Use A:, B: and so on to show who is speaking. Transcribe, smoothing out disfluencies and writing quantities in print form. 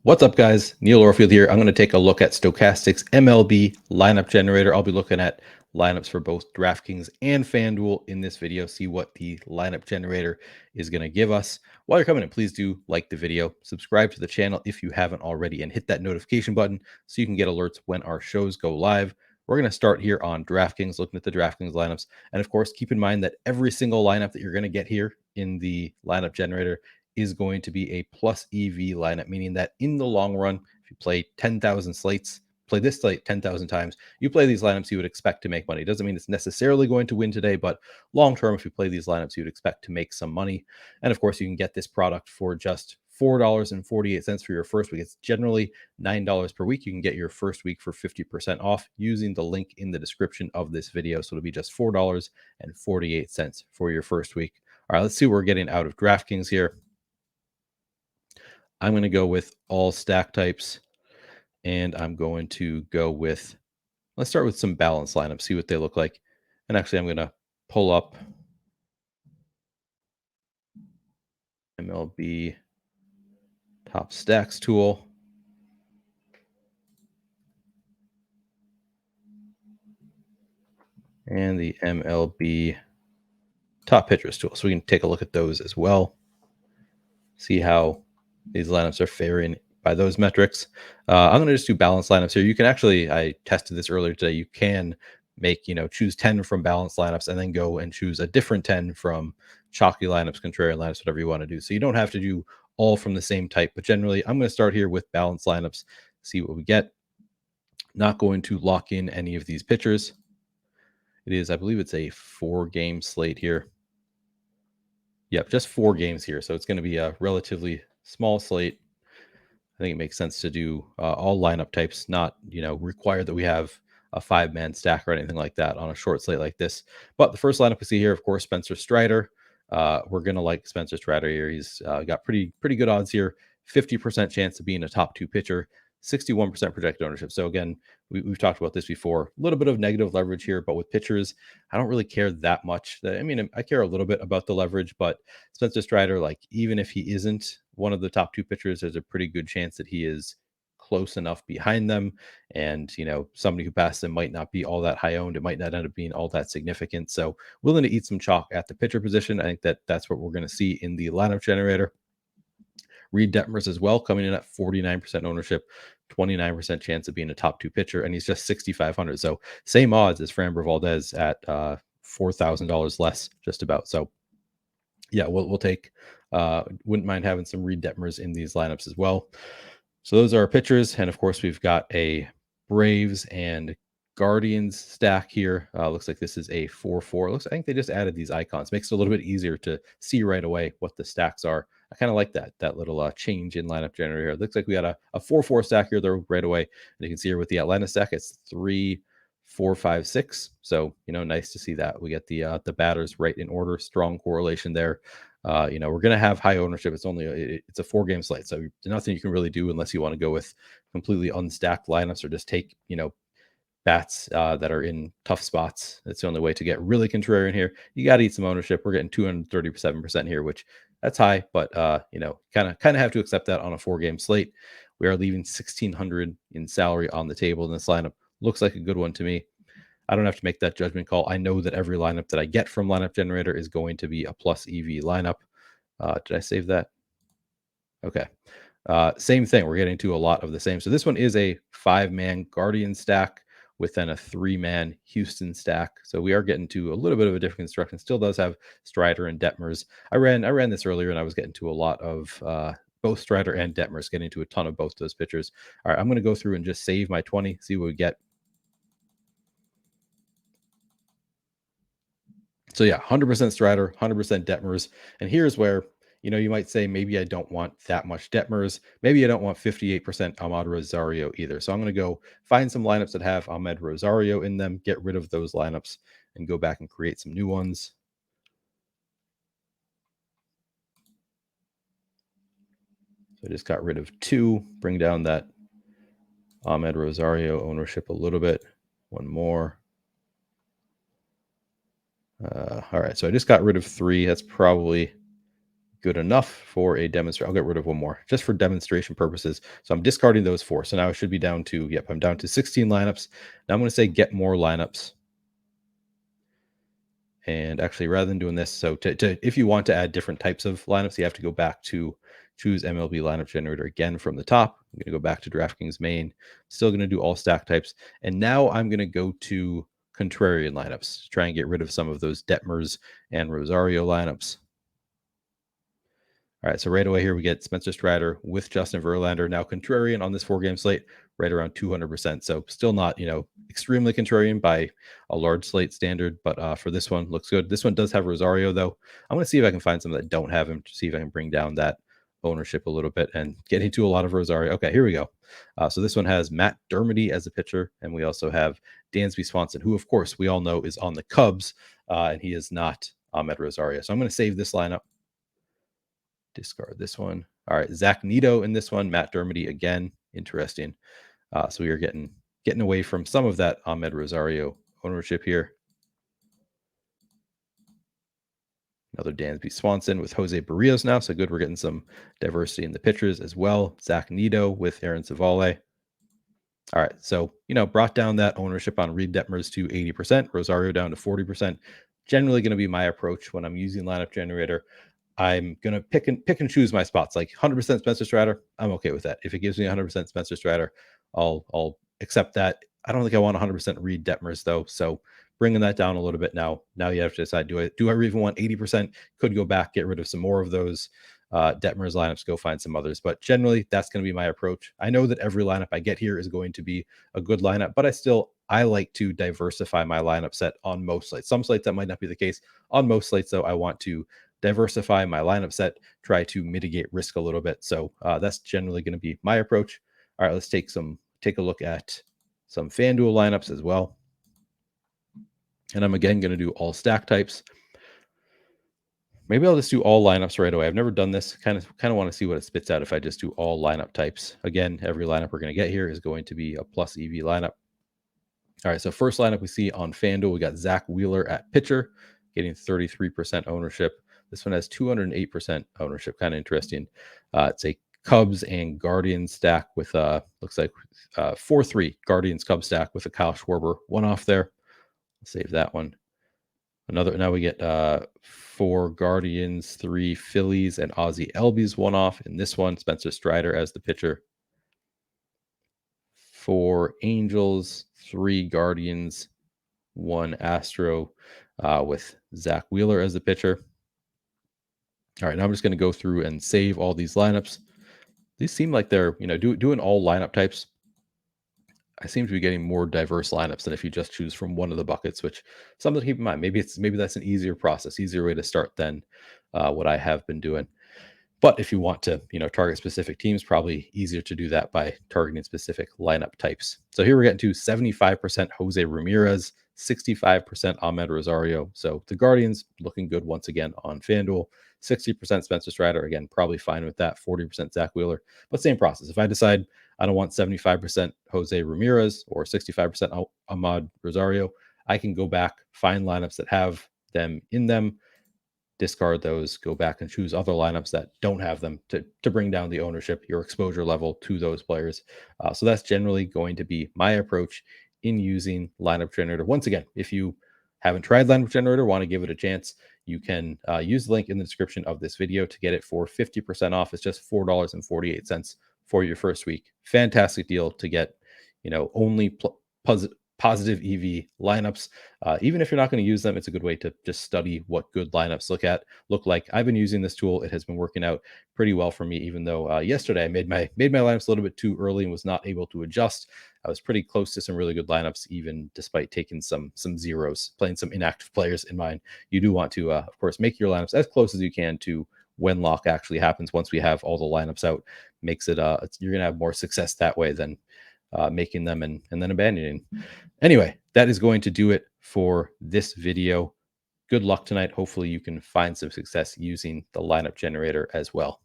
A: What's up, guys? Neil Orfield here. I'm going to take a look at Stokastic's MLB Lineup Generator. I'll be looking at lineups for both DraftKings and FanDuel in this video, see what the lineup generator is going to give us. While you're coming in, please do like the video, subscribe to the channel if you haven't already, and hit that notification button so you can get alerts when our shows go live. We're going to start here on DraftKings, looking at the DraftKings lineups. And of course, keep in mind that every single lineup that you're going to get here in the lineup generator is going to be a plus EV lineup, meaning that in the long run, if you play 10,000 slates, play this slate 10,000 times, you play these lineups, you would expect to make money. It doesn't mean it's necessarily going to win today, but long term, if you play these lineups, you would expect to make some money. And of course, you can get this product for just $4.48 for your first week. It's generally $9 per week. You can get your first week for 50% off using the link in the description of this video. So it'll be just $4.48 for your first week. All right, let's see what we're getting out of DraftKings here. I'm going to go with all stack types, and I'm going to go with, let's start with some balanced lineups, see what they look like. And actually, I'm going to pull up MLB Top Stacks tool. And the MLB Top Pitchers tool. So we can take a look at those as well. See how these lineups are faring by those metrics. I'm going to just do balanced lineups here. You can actually, I tested this earlier today, you can make, choose 10 from balanced lineups and then go and choose a different 10 from chalky lineups, contrarian lineups, whatever you want to do. So you don't have to do all from the same type, but generally I'm going to start here with balanced lineups, see what we get. Not going to lock in any of these pitchers. It is, I believe it's a 4-game slate here. Yep, just 4 games here. So it's going to be a relatively small slate. I think it makes sense to do all lineup types, not, require that we have a 5-man stack or anything like that on a short slate like this. But the first lineup we see here, of course, Spencer Strider. We're going to like Spencer Strider here. He's got pretty good odds here. 50% chance of being a top 2 pitcher, 61% projected ownership. So again, we've talked about this before. A little bit of negative leverage here, but with pitchers, I don't really care that much. I mean, I care a little bit about the leverage, but Spencer Strider, like, even if he isn't one of the top 2 pitchers, there's a pretty good chance that he is close enough behind them. And, somebody who passed them might not be all that high owned. It might not end up being all that significant. So willing to eat some chalk at the pitcher position. I think that's what we're going to see in the lineup generator. Reed Detmers as well, coming in at 49% ownership, 29% chance of being a top 2 pitcher, and he's just 6,500. So same odds as Framber Valdez at $4,000 less, just about. So yeah, we'll take. Wouldn't mind having some Reed Detmers in these lineups as well. So those are our pitchers, and of course we've got a Braves and Guardians stack here. Looks like this is a 4-4. I think they just added these icons. Makes it a little bit easier to see right away what the stacks are. I kind of like that little change in lineup generator here. Looks like we got a 4-4 stack here there right away. And you can see here with the Atlanta stack, it's 3, 4, 5, 6. So, nice to see that. We get the batters right in order. Strong correlation there. We're going to have high ownership. It's a 4-game slate. So nothing you can really do unless you want to go with completely unstacked lineups or just take, bats that are in tough spots. That's the only way to get really contrarian here. You got to eat some ownership. We're getting 237% here, which that's high, but kind of have to accept that on a 4-game slate. We are leaving $1,600 in salary on the table in this lineup. Looks like a good one to me. I don't have to make that judgment call. I know that every lineup that I get from Lineup Generator is going to be a plus EV lineup. Did I save that? Okay. Same thing. We're getting to a lot of the same. So this one is a 5-man Guardian stack with then a 3-man Houston stack. So we are getting to a little bit of a different construction. Still does have Strider and Detmers. I ran this earlier and I was getting to a lot of both Strider and Detmers, getting to a ton of both those pitchers. All right, I'm going to go through and just save my 20, see what we get. So yeah, 100% Strider, 100% Detmers. And here's where, you might say, maybe I don't want that much Detmers. Maybe I don't want 58% Ahmad Rosario either. So I'm going to go find some lineups that have Ahmed Rosario in them, get rid of those lineups, and go back and create some new ones. So I just got rid of 2, bring down that Ahmed Rosario ownership a little bit. One more. All right, so I just got rid of 3. That's probably good enough for a demonstration. I'll get rid of one more just for demonstration purposes. So I'm discarding those 4. So now I should be down to, yep, I'm down to 16 lineups. Now I'm going to say get more lineups. And actually, rather than doing this, so if you want to add different types of lineups, you have to go back to choose MLB Lineup Generator again from the top. I'm going to go back to DraftKings main. Still going to do all stack types. And now I'm going to go to contrarian lineups to try and get rid of some of those Detmers and Rosario lineups. All right, so right away here we get Spencer Strider with Justin Verlander. Now contrarian on this 4-game slate, right around 200%. So still not, extremely contrarian by a large slate standard, but for this one, looks good. This one does have Rosario, though. I'm going to see if I can find some that don't have him to see if I can bring down that ownership a little bit and get into a lot of Rosario. Okay, here we go. So this one has Matt Dermody as a pitcher, and we also have Dansby Swanson, who, of course, we all know is on the Cubs, and he is not Ahmed Rosario. So I'm going to save this lineup. Discard this one. All right, Zach Neto in this one. Matt Dermody again. Interesting. So we are getting away from some of that Ahmed Rosario ownership here. Another Dansby Swanson with Jose Barrios now. So good. We're getting some diversity in the pitchers as well. Zach Neto with Aaron Savale. All right. So, brought down that ownership on Reed Detmers to 80%, Rosario down to 40%. Generally going to be my approach when I'm using Lineup Generator. I'm going to pick and choose my spots. Like 100% Spencer Strider, I'm okay with that. If it gives me 100% Spencer Strider, I'll accept that. I don't think I want 100% Reed Detmers though. So bringing that down a little bit now you have to decide, do I even want 80%? Could go back, get rid of some more of those Detmers lineups, go find some others. But generally, that's going to be my approach. I know that every lineup I get here is going to be a good lineup, but I like to diversify my lineup set on most slates. Some slates that might not be the case. On most slates, though, I want to diversify my lineup set, try to mitigate risk a little bit. So that's generally going to be my approach. All right, let's take a look at some FanDuel lineups as well. And I'm again going to do all stack types. Maybe I'll just do all lineups right away. I've never done this. Kind of want to see what it spits out if I just do all lineup types. Again, every lineup we're going to get here is going to be a plus EV lineup. All right, so first lineup we see on FanDuel, we got Zach Wheeler at pitcher, getting 33% ownership. This one has 208% ownership. Kind of interesting. It's a Cubs and Guardians stack with looks like 4-3 Guardians Cubs stack with a Kyle Schwarber one off there. I'll save that one. Now we get 4 Guardians, 3 Phillies, and Ozzie Albies one off. In this one, Spencer Strider as the pitcher. 4 Angels, 3 Guardians, 1 Astro with Zach Wheeler as the pitcher. All right, now I'm just going to go through and save all these lineups. These seem like they're, doing all lineup types. I seem to be getting more diverse lineups than if you just choose from one of the buckets, which something to keep in mind. Maybe that's an easier process, easier way to start than what I have been doing. But if you want to, target specific teams, probably easier to do that by targeting specific lineup types. So here we're getting to 75% Jose Ramirez, 65% Ahmed Rosario. So the Guardians looking good once again on FanDuel. 60% Spencer Strider, again, probably fine with that. 40% Zach Wheeler, but same process. If I decide I don't want 75% Jose Ramirez or 65% Ahmed Rosario, I can go back, find lineups that have them in them, discard those, go back and choose other lineups that don't have them to bring down the ownership, your exposure level to those players. So that's generally going to be my approach in using Lineup Generator. Once again, if you haven't tried Lineup Generator, want to give it a chance, you can use the link in the description of this video to get it for 50% off. It's just $4.48 for your first week. Fantastic deal to get, only positive EV lineups. Even if you're not going to use them, it's a good way to just study what good lineups look like. I've been using this tool. It has been working out pretty well for me, even though yesterday I made my lineups a little bit too early and was not able to adjust. I was pretty close to some really good lineups, even despite taking some zeros, playing some inactive players in mind. You do want to, of course, make your lineups as close as you can to when lock actually happens. Once we have all the lineups out, makes it you're going to have more success that way than making them and then abandoning. Anyway, that is going to do it for this video. Good luck tonight. Hopefully you can find some success using the Lineup Generator as well.